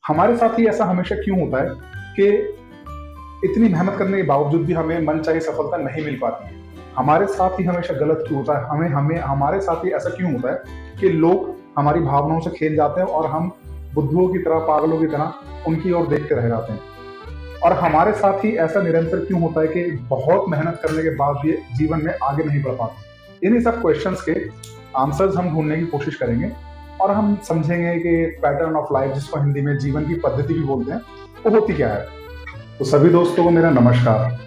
हमारे साथ ही ऐसा हमेशा क्यों होता है कि इतनी मेहनत करने के बावजूद भी हमें मनचाही सफलता नहीं मिल पाती है? हमारे साथ ही हमेशा गलत क्यों होता है? हमें हमें हमारे साथ ही ऐसा क्यों होता है कि लोग हमारी भावनाओं से खेल जाते हैं और हम बुद्धुओं की तरह, पागलों की तरह उनकी ओर देखते रह जाते हैं? और हमारे साथ ही ऐसा निरंतर क्यों होता है कि बहुत मेहनत करने के बाद भी जीवन में आगे नहीं बढ़ पाते? इन्हीं सब क्वेश्चंस के आंसर्स हम ढूंढने की कोशिश करेंगे और हम समझेंगे कि पैटर्न ऑफ लाइफ, जिसको हिंदी में जीवन की पद्धति भी बोलते हैं, वो होती क्या है। तो सभी दोस्तों को मेरा नमस्कार।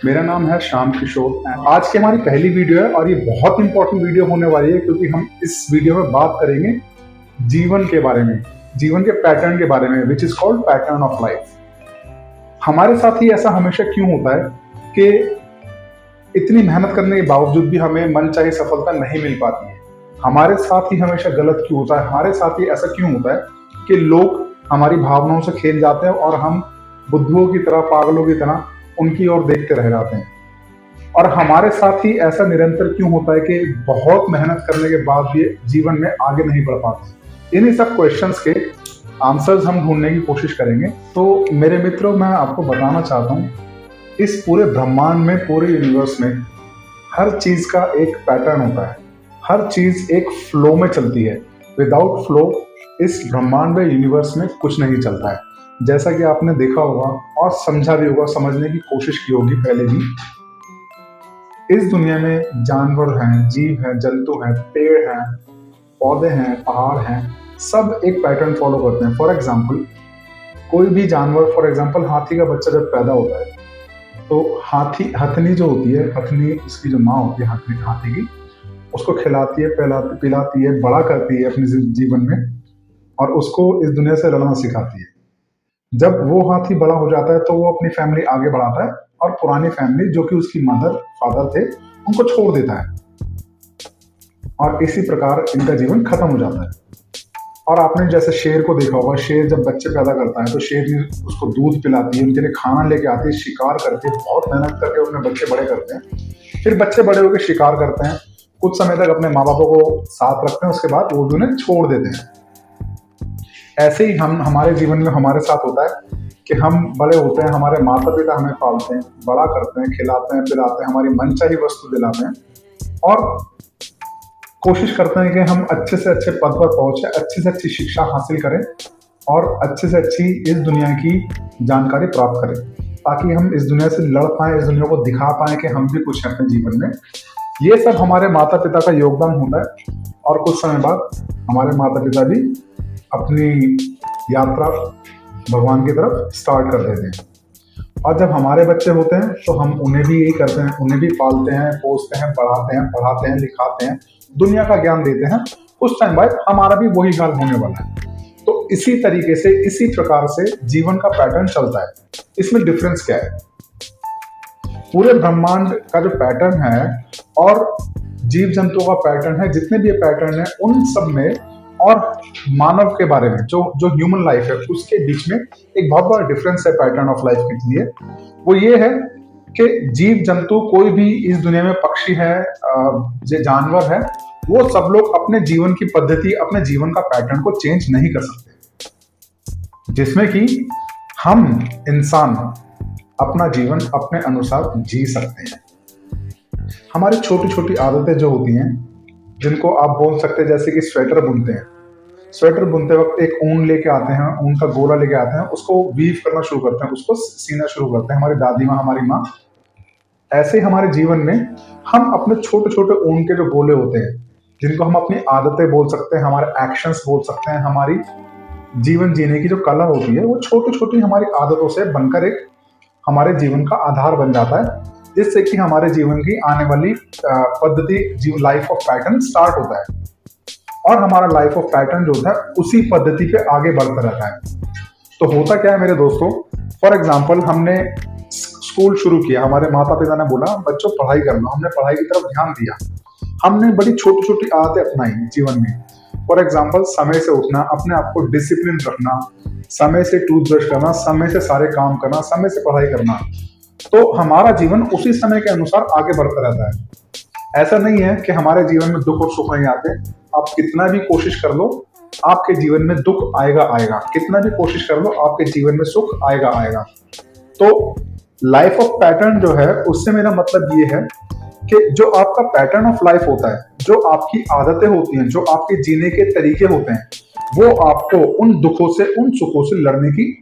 मेरा नाम है श्याम किशोर। आज की हमारी पहली वीडियो है और ये बहुत इंपॉर्टेंट वीडियो होने वाली है, क्योंकि हम इस वीडियो में बात करेंगे जीवन के बारे में, जीवन के पैटर्न के बारे में, which is called pattern of life. हमारे साथ ही ऐसा हमेशा क्यों होता है कि इतनी मेहनत करने के बावजूद भी हमें मनचाही सफलता नहीं मिल पाती है? हमारे साथ ही हमेशा गलत क्यों होता है? हमारे साथ ही ऐसा क्यों होता है कि लोग हमारी भावनाओं से खेल जाते हैं और हम बुद्धुओं की तरह, पागलों की तरह उनकी ओर देखते रह जाते हैं? और हमारे साथ ही ऐसा निरंतर क्यों होता है कि बहुत मेहनत करने के बाद भी जीवन में आगे नहीं बढ़ पाते? इन्हीं सब क्वेश्चंस के आंसर्स हम ढूंढने की कोशिश करेंगे। तो मेरे मित्रों, मैं आपको बताना चाहता हूँ, इस पूरे ब्रह्मांड में, पूरे यूनिवर्स में हर चीज का एक पैटर्न होता है। हर चीज एक फ्लो में चलती है। विदाउट फ्लो इस ब्रह्मांड में, यूनिवर्स में कुछ नहीं चलता है। जैसा कि आपने देखा होगा और समझा भी होगा, समझने की कोशिश की होगी पहले भी। इस दुनिया में जानवर हैं, जीव हैं, जंतु हैं, पेड़ हैं, पौधे हैं, पहाड़ हैं, सब एक पैटर्न फॉलो करते हैं। फॉर एग्जाम्पल, कोई भी जानवर, फॉर एग्जाम्पल हाथी का बच्चा जब पैदा होता है तो हथनी जो होती है, हथनी उसकी जो माँ होती है हाथी की, उसको खिलाती है, पिलाती है, बड़ा करती है अपने जीवन में, और उसको इस दुनिया से लड़ना सिखाती है। जब वो हाथी बड़ा हो जाता है तो वो अपनी फैमिली आगे बढ़ाता है और पुरानी फैमिली, जो कि उसकी मदर फादर थे, उनको छोड़ देता है और इसी प्रकार इनका जीवन खत्म हो जाता है। और आपने जैसे शेर को देखा होगा, शेर जब बच्चे पैदा करता है तो शेर उसको दूध पिलाती है, उनके लिए खाना लेके आती है, शिकार करके, बहुत मेहनत करके अपने बच्चे बड़े करते हैं। फिर बच्चे बड़े होकर शिकार करते हैं, कुछ समय तक अपने माँ बापों को साथ रखते हैं, उसके बाद वो उन्हें छोड़ देते हैं। ऐसे ही हमारे जीवन में हमारे साथ होता है कि हम बड़े होते हैं, हमारे माता पिता हमें पालते हैं, बड़ा करते हैं, खिलाते हैं, पिलाते हैं, हमारी मनचाही वस्तु दिलाते हैं और कोशिश करते हैं कि हम अच्छे से अच्छे पद पर पहुंचे, अच्छी से अच्छी शिक्षा हासिल करें और अच्छे से अच्छी इस दुनिया की जानकारी प्राप्त करें, ताकि हम इस दुनिया से लड़ पाएं, इस दुनिया को दिखा पाएं कि हम भी कुछ हैं अपने जीवन में। ये सब हमारे माता पिता का योगदान होता है और कुछ समय बाद हमारे माता पिता भी अपनी यात्रा भगवान की तरफ स्टार्ट कर देते हैं। और जब हमारे बच्चे होते हैं तो हम उन्हें भी यही करते हैं, उन्हें भी पालते हैं, पोसते हैं, पढ़ाते हैं, पढ़ाते हैं, लिखाते हैं, दुनिया का ज्ञान देते हैं। कुछ टाइम बाद हमारा भी वही हाल होने वाला है। तो इसी तरीके से, इसी प्रकार से जीवन का पैटर्न चलता है। इसमें डिफरेंस क्या है? पूरे ब्रह्मांड का जो पैटर्न है और जीव जंतुओं का पैटर्न है, जितने भी ये पैटर्न है, उन सब में और मानव के बारे में, जो ह्यूमन लाइफ है, उसके बीच में एक बहुत बड़ा डिफरेंस है पैटर्न ऑफ लाइफ के लिए। वो ये है कि जीव जंतु, कोई भी इस दुनिया में पक्षी है, जो जानवर है, वो सब लोग अपने जीवन की पद्धति, अपने जीवन का पैटर्न को चेंज नहीं कर सकते, जिसमें कि हम इंसान अपना जीवन अपने अनुसार जी सकते हैं। हमारी छोटी छोटी आदतें जो होती हैं, जिनको आप बोल सकते हैं, जैसे कि स्वेटर बुनते हैं। स्वेटर बुनते वक्त एक ऊन लेके आते हैं, ऊन का गोला लेके आते हैं, उसको वीव करना शुरू करते हैं, उसको सीना शुरू करते हैं, हमारी दादी माँ, हमारी माँ। ऐसे ही हमारे जीवन में हम अपने छोटे छोटे ऊन के जो गोले होते हैं, जिनको हम अपनी आदतें बोल सकते हैं, हमारे एक्शंस बोल सकते हैं, हमारी जीवन जीने की जो कला होती है, वो छोटी छोटी हमारी आदतों से बनकर एक हमारे जीवन का आधार बन जाता है, जिससे कि हमारे जीवन की आने वाली पद्धति, लाइफ ऑफ पैटर्न स्टार्ट होता है और हमारा लाइफ ऑफ पैटर्न जो होता है उसी पद्धति पे आगे बढ़ता रहता है। तो होता क्या है मेरे दोस्तों, फॉर एग्जाम्पल, हमने स्कूल शुरू किया, हमारे माता पिता ने बोला बच्चों पढ़ाई कर लो, हमने पढ़ाई की तरफ ध्यान दिया, हमने बड़ी छोटी छोटी आदतें अपनाई जीवन में। फॉर एग्जाम्पल, समय से उठना, अपने आप को डिसिप्लिन रखना, समय से टूथब्रश करना, समय से सारे काम करना, समय से पढ़ाई करना। तो हमारा जीवन उसी समय के अनुसार आगे बढ़ता रहता है। ऐसा नहीं है कि हमारे जीवन में दुख और सुख नहीं आते। आप कितना भी कोशिश कर लो, आपके जीवन में दुख आएगा आएगा, कितना भी कोशिश कर लो आपके जीवन में सुख आएगा आएगा। तो लाइफ ऑफ पैटर्न जो है, उससे मेरा मतलब ये है कि जो आपका पैटर्न ऑफ लाइफ होता है, जो आपकी आदतें होती हैं, जो आपके जीने के तरीके होते हैं, वो आपको उन दुखों से, उन सुखों से लड़ने की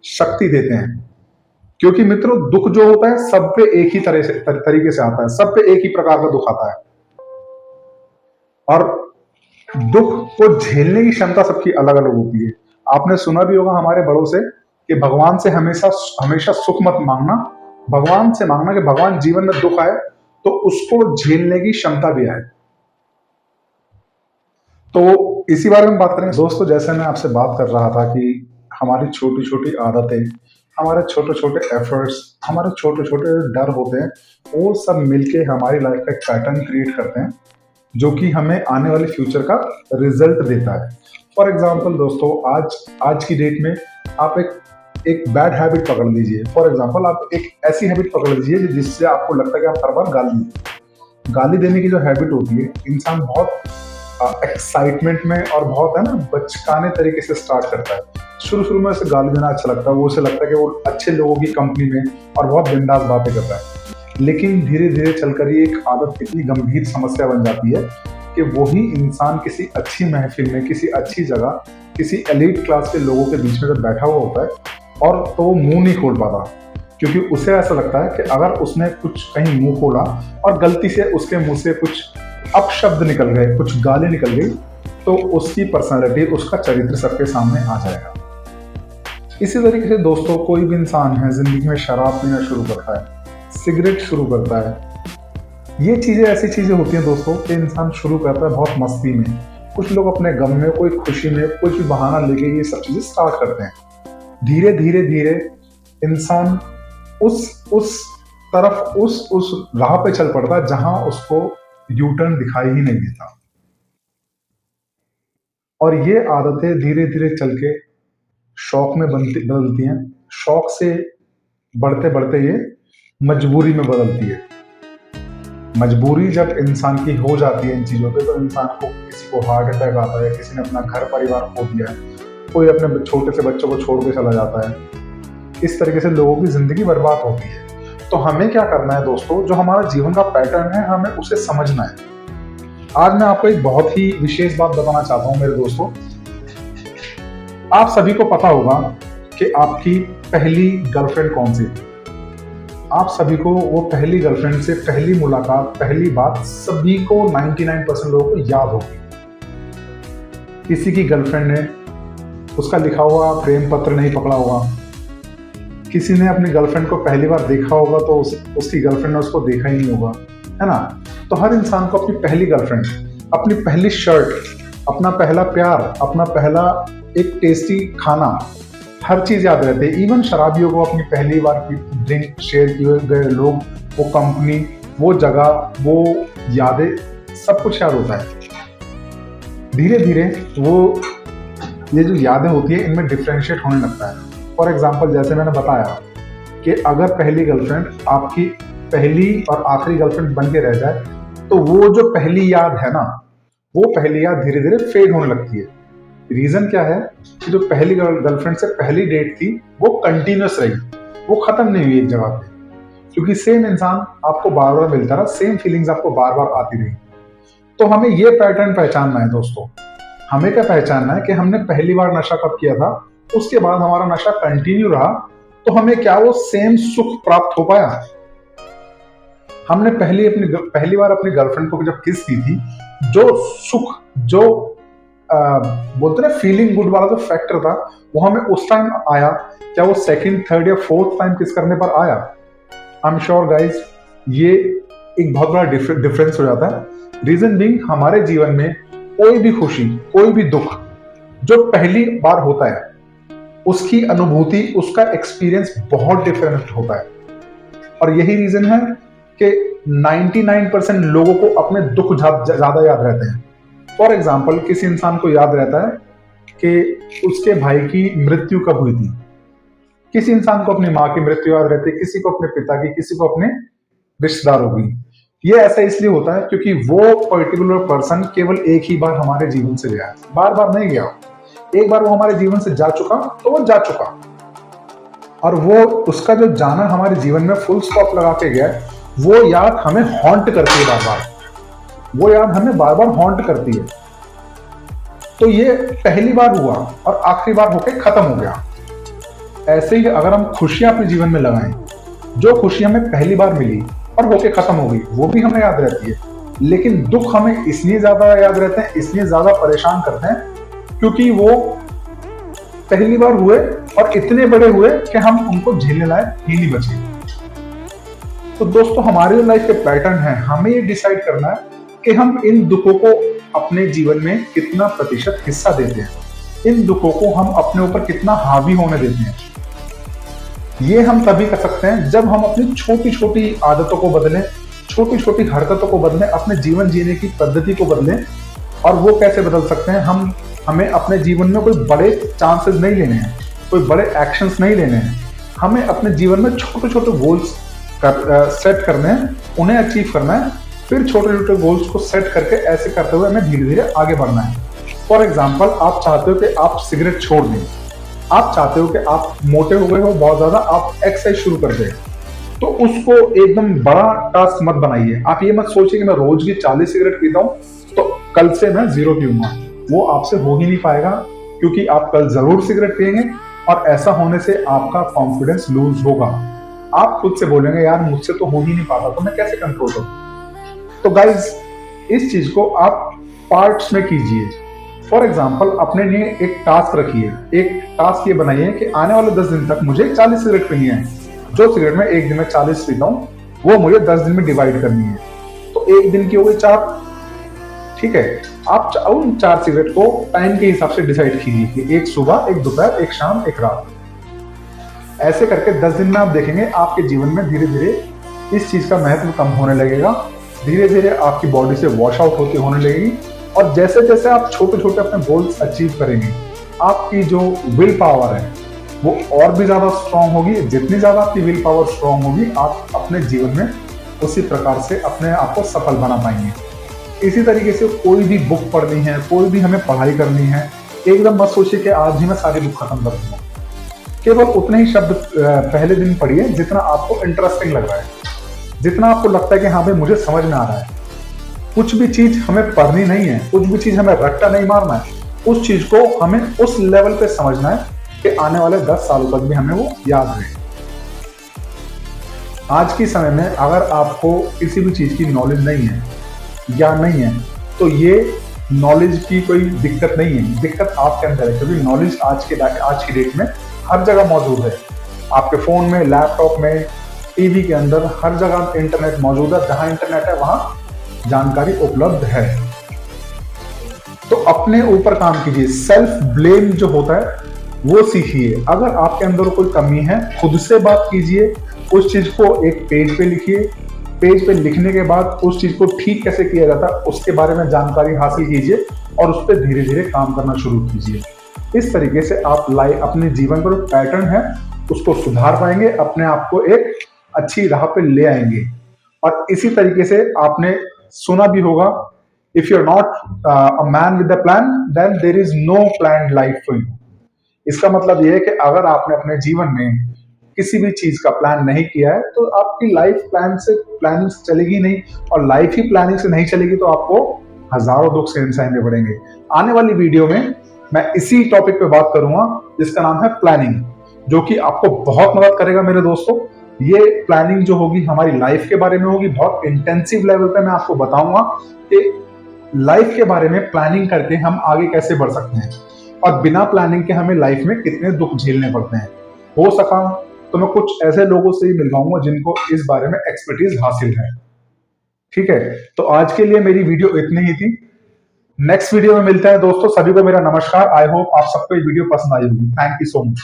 शक्ति देते हैं। क्योंकि मित्रों, दुख जो होता है सब पे एक ही तरह से तरीके से आता है, सब पे एक ही प्रकार का दुख आता है। और दुख को झेलने की क्षमता सबकी अलग अलग होती है। आपने सुना भी होगा हमारे बड़ों से कि भगवान से हमेशा हमेशा सुख मत मांगना, भगवान से मांगना कि भगवान जीवन में दुख आए तो उसको झेलने की क्षमता भी आए। तो इसी बारे में बात करें दोस्तों। जैसे मैं आपसे बात कर रहा था कि हमारी छोटी छोटी आदतें, हमारे छोटे छोटे एफर्ट्स, हमारे छोटे छोटे डर होते हैं, वो सब मिलके हमारी लाइफ का एक पैटर्न क्रिएट करते हैं जो कि हमें आने वाले फ्यूचर का रिजल्ट देता है। फॉर एग्जाम्पल दोस्तों, आज की डेट में आप एक बैड हैबिट पकड़ लीजिए। फॉर एग्जाम्पल, आप एक ऐसी हैबिट पकड़ लीजिए जिससे आपको लगता है कि आप हर बार गाली देने की जो हैबिट होती है, इंसान बहुत एक्साइटमेंट में और बहुत है ना बचकाने तरीके से स्टार्ट करता है। शुरू शुरू में उसे गाली देना अच्छा लगता है, वो उसे लगता है कि वो अच्छे लोगों की कंपनी में और बहुत बिंदास बातें करता है। लेकिन धीरे धीरे चलकर ये एक आदत इतनी गंभीर समस्या बन जाती है कि वही इंसान किसी अच्छी महफिल में, किसी अच्छी जगह, किसी एलीट क्लास के लोगों के बीच में जब बैठा हुआ होता है और तो वो मुंह नहीं खोल पाता, क्योंकि उसे ऐसा लगता है कि अगर उसने कुछ कहीं मुंह खोला और गलती से उसके मुंह से कुछ अपशब्द निकल गए, कुछ गाली निकल गई, तो उसकी पर्सनालिटी, उसका चरित्र सबके सामने आ जाएगा। इसी तरीके से दोस्तों, कोई भी इंसान है जिंदगी में शराब पीना शुरू करता है, सिगरेट शुरू करता है। ये चीजें ऐसी चीजें होती हैं दोस्तों कि इंसान शुरू करता है बहुत मस्ती में। कुछ लोग अपने गम में, कोई खुशी में, कुछ भी बहाना लेके ये सब चीजें स्टार्ट करते हैं। धीरे धीरे धीरे इंसान उस तरफ, उस राह पे चल पड़ता है जहां उसको यू टर्न दिखाई ही नहीं देता। और ये आदतें धीरे धीरे चल के शौक में बदलती हैं। शौक से बढ़ते बढ़ते ये मजबूरी में बदलती है। मजबूरी जब इंसान की हो जाती है इन चीजों पे, तो इंसान को, किसी को हार्ट अटैक आता है, किसी ने अपना घर परिवार खो दिया है, कोई अपने छोटे से बच्चों को छोड़ के चला जाता है। इस तरीके से लोगों की जिंदगी बर्बाद होती है। तो हमें क्या करना है दोस्तों, जो हमारा जीवन का पैटर्न है, हमें उसे समझना है। आज मैं आपको एक बहुत ही विशेष बात बताना चाहता हूं मेरे दोस्तों। आप सभी को पता होगा कि आपकी पहली गर्लफ्रेंड कौन सी थी। आप सभी को वो पहली गर्लफ्रेंड से पहली मुलाकात, पहली बात सभी को 99% लोगों को याद होगी। किसी की गर्लफ्रेंड ने उसका लिखा हुआ प्रेम पत्र नहीं पकड़ा होगा, किसी ने अपनी गर्लफ्रेंड को पहली बार देखा होगा तो उसकी गर्लफ्रेंड ने उसको देखा ही नहीं होगा, है ना। तो हर इंसान को अपनी पहली गर्लफ्रेंड, अपनी पहली शर्ट, अपना पहला प्यार, अपना पहला एक टेस्टी खाना, हर चीज याद रहती है। इवन शराबियों को अपनी पहली बार की ड्रिंक, शेयर किए गए लोग, वो कंपनी, वो जगह, वो यादें, सब कुछ याद होता है। धीरे धीरे वो ये जो यादें होती है, इनमें डिफ्रेंशिएट होने लगता है। फॉर एग्जाम्पल, जैसे मैंने बताया कि अगर पहली गर्लफ्रेंड आपकी पहली और आखिरी गर्लफ्रेंड बन के रह जाए, तो वो जो पहली याद है ना, वो पहली याद धीरे धीरे फेड होने लगती है। रीजन क्या है कि जो पहली गर्लफ्रेंड से पहली डेट थी, वो कंटिन्यूस रही, वो खत्म नहीं हुई एक जगह पे, क्योंकि सेम इंसान आपको बार बार मिलता रहा, सेम फीलिंग्स आपको बार बार आती रही। तो हमें ये पैटर्न पहचानना है दोस्तों। हमें क्या पहचानना है कि हमने पहली बार नशा कब किया था, उसके बाद हमारा नशा कंटिन्यू रहा, तो हमें क्या वो सेम सुख प्राप्त हो पाया। हमने पहली बार अपनी गर्लफ्रेंड को जब किस की थी, जो सुख, जो बोलते ना फीलिंग गुड वाला जो फैक्टर था, वो हमें उस टाइम आया। क्या वो सेकंड, थर्ड या फोर्थ टाइम किस करने पर आया? आई एम श्योर गाइज, ये एक बहुत बड़ा डिफरेंस हो जाता है। रीजन बीइंग, हमारे जीवन में कोई भी खुशी, कोई भी दुख जो पहली बार होता है, उसकी अनुभूति, उसका एक्सपीरियंस बहुत डिफरेंट होता है। और यही रीजन है कि 99% लोगों को अपने दुख ज्यादा याद रहते हैं। फॉर एग्जाम्पल, किसी इंसान को याद रहता है कि उसके भाई की मृत्यु कब हुई थी, किसी इंसान को अपनी माँ की मृत्यु याद रहती है, किसी को अपने पिता की, किसी को अपने रिश्तेदारों की, ये ऐसा इसलिए होता है क्योंकि वो पर्टिकुलर पर्सन केवल एक ही बार हमारे जीवन से गया है, बार बार नहीं गया। एक बार वो हमारे जीवन से जा चुका तो वो जा चुका, और वो उसका जो जाना हमारे जीवन में फुल स्टॉप लगा के गया है, वो याद हमें हॉन्ट करती है बार बार, वो याद हमें बार बार हॉन्ट करती है। तो ये पहली बार हुआ और आखिरी बार होके खत्म हो गया। ऐसे ही अगर हम खुशियां अपने जीवन में लगाएं, जो खुशी हमें पहली बार मिली और होके खत्म हो गई, वो भी हमें याद रहती है, लेकिन दुख हमें इसलिए ज्यादा याद रहते हैं, इसलिए ज्यादा परेशान करते हैं, क्योंकि वो पहली बार हुए और इतने बड़े हुए कि हम उनको झेलने लायक ही नहीं बचे। तो दोस्तों, हमारे लाइफ के पैटर्न है, हमें ये डिसाइड करना है कि हम इन दुखों को अपने जीवन में कितना प्रतिशत हिस्सा देते हैं, इन दुखों को हम अपने ऊपर कितना हावी होने देते हैं। ये हम तभी कर सकते हैं जब हम अपनी छोटी छोटी आदतों को बदलें, छोटी छोटी हरकतों को बदलें, अपने जीवन जीने की पद्धति को बदलें। और वो कैसे बदल सकते हैं? हमें अपने जीवन में कोई बड़े चांसेस नहीं लेने हैं, कोई बड़े एक्शंस नहीं लेने हैं, हमें अपने जीवन में छोटे छोटे गोल्स सेट करने हैं, उन्हें अचीव करना है। फिर छोटे छोटे गोल्स को सेट करके ऐसे करते हुए हमें धीरे धीरे आगे बढ़ना है। फॉर एग्जाम्पल, आप चाहते हो कि आप सिगरेट छोड़ दें, आप चाहते हो कि आप मोटे हो गए हो बहुत ज्यादा, आप एक्सरसाइज शुरू कर दें, तो उसको एकदम बड़ा टास्क मत बनाइए। आप ये मत सोचिए कि मैं रोज की 40 सिगरेट पीता हूँ तो कल से मैं 0 पीऊंगा। वो आपसे हो ही नहीं पाएगा, क्योंकि आप कल जरूर सिगरेट पिएंगे और ऐसा होने से आपका कॉन्फिडेंस लूज होगा। आप खुद से बोलेंगे, यार मुझसे तो हो ही नहीं पाता, तो मैं कैसे कंट्रोल करूं? तो गाइज, इस चीज को आप पार्ट्स में कीजिए। फॉर एग्जाम्पल, अपने लिए एक टास्क रखिए, एक टास्क ये बनाइए कि आने वाले 10 दिन तक मुझे 40 सिगरेट पीनी है। जो सिगरेट में एक दिन में 40 पीता हूँ, वो मुझे 10 दिन में डिवाइड करनी है। तो एक दिन की हो गई 4, ठीक है। आप उन 4 सिगरेट को टाइम के हिसाब से डिसाइड कीजिए कि एक सुबह, एक दोपहर, एक शाम, एक रात। ऐसे करके 10 दिन में आप देखेंगे आपके जीवन में धीरे धीरे इस चीज का महत्व कम होने लगेगा, धीरे धीरे आपकी बॉडी से वॉश आउट होने लगेगी। और जैसे जैसे आप छोटे छोटे अपने गोल्स अचीव करेंगे, आपकी जो विल पावर है वो और भी ज्यादा स्ट्रांग होगी। जितनी ज्यादा आपकी विल पावर स्ट्रांग होगी, आप अपने जीवन में उसी प्रकार से अपने आप को सफल बना पाएंगे। इसी तरीके से कोई भी बुक पढ़नी है, कोई भी हमें पढ़ाई करनी है, एकदम मत सोचिए कि आज ही मैं सारी बुक खत्म कर दूंगा। केवल उतने ही शब्द पहले दिन पढ़िए जितना आपको इंटरेस्टिंग लग रहा है, जितना आपको लगता है कि हाँ भाई मुझे समझ में आ रहा है। कुछ भी चीज हमें पढ़नी नहीं है, कुछ भी चीज हमें रट्टा नहीं मारना है, उस चीज को हमें उस लेवल पे समझना है कि आने वाले 10 सालों तक भी हमें वो याद रहे। आज के समय में अगर आपको किसी भी चीज की नॉलेज नहीं है, ज्ञान नहीं है, तो ये नॉलेज की कोई दिक्कत नहीं है, दिक्कत आपके अंदर है। क्योंकि नॉलेज आज की डेट में हर जगह मौजूद है, आपके फोन में, लैपटॉप में, टीवी के अंदर, हर जगह इंटरनेट मौजूद है। जहां इंटरनेट है वहां जानकारी उपलब्ध है। तो अपने ऊपर काम कीजिए, सेल्फ ब्लेम जो होता है वो सीखिए। अगर आपके अंदर कोई कमी है, खुद से बात कीजिए, उस चीज को एक पेज पे लिखिए। पेज पे लिखने के बाद उस चीज को ठीक कैसे किया जाता है उसके बारे में जानकारी हासिल कीजिए और उस पर धीरे धीरे काम करना शुरू कीजिए। इस तरीके से आप अपने जीवन का जो पैटर्न है उसको सुधार पाएंगे, अपने आप को एक अच्छी राह पे ले आएंगे। और इसी तरीके से आपने सुना भी होगा, if you are not a man with a plan then there is no planned life for you. इसका मतलब यह है कि अगर आपने अपने जीवन में किसी भी चीज का प्लान नहीं किया है तो आपकी लाइफ प्लानिंग से चलेगी नहीं, और लाइफ ही प्लानिंग से नहीं चलेगी तो आपको हजारों दुख से सहने पड़ेंगे। आने वाली वीडियो में मैं इसी टॉपिक पे बात करूंगा जिसका नाम है प्लानिंग, जो कि आपको बहुत मदद करेगा मेरे दोस्तों। ये प्लानिंग जो होगी हमारी लाइफ के बारे में होगी, बहुत इंटेंसिव लेवल पे मैं आपको बताऊंगा कि लाइफ के बारे में प्लानिंग करके हम आगे कैसे बढ़ सकते हैं और बिना प्लानिंग के हमें लाइफ में कितने दुख झेलने पड़ते हैं। हो सका तो मैं कुछ ऐसे लोगों से ही मिलवाऊंगा जिनको इस बारे में एक्सपर्टीज हासिल है। ठीक है, तो आज के लिए मेरी वीडियो इतनी ही थी। नेक्स्ट वीडियो में मिलते हैं दोस्तों। सभी को मेरा नमस्कार। आई होप आप सबको ये वीडियो पसंद आई होगी। Thank you so much.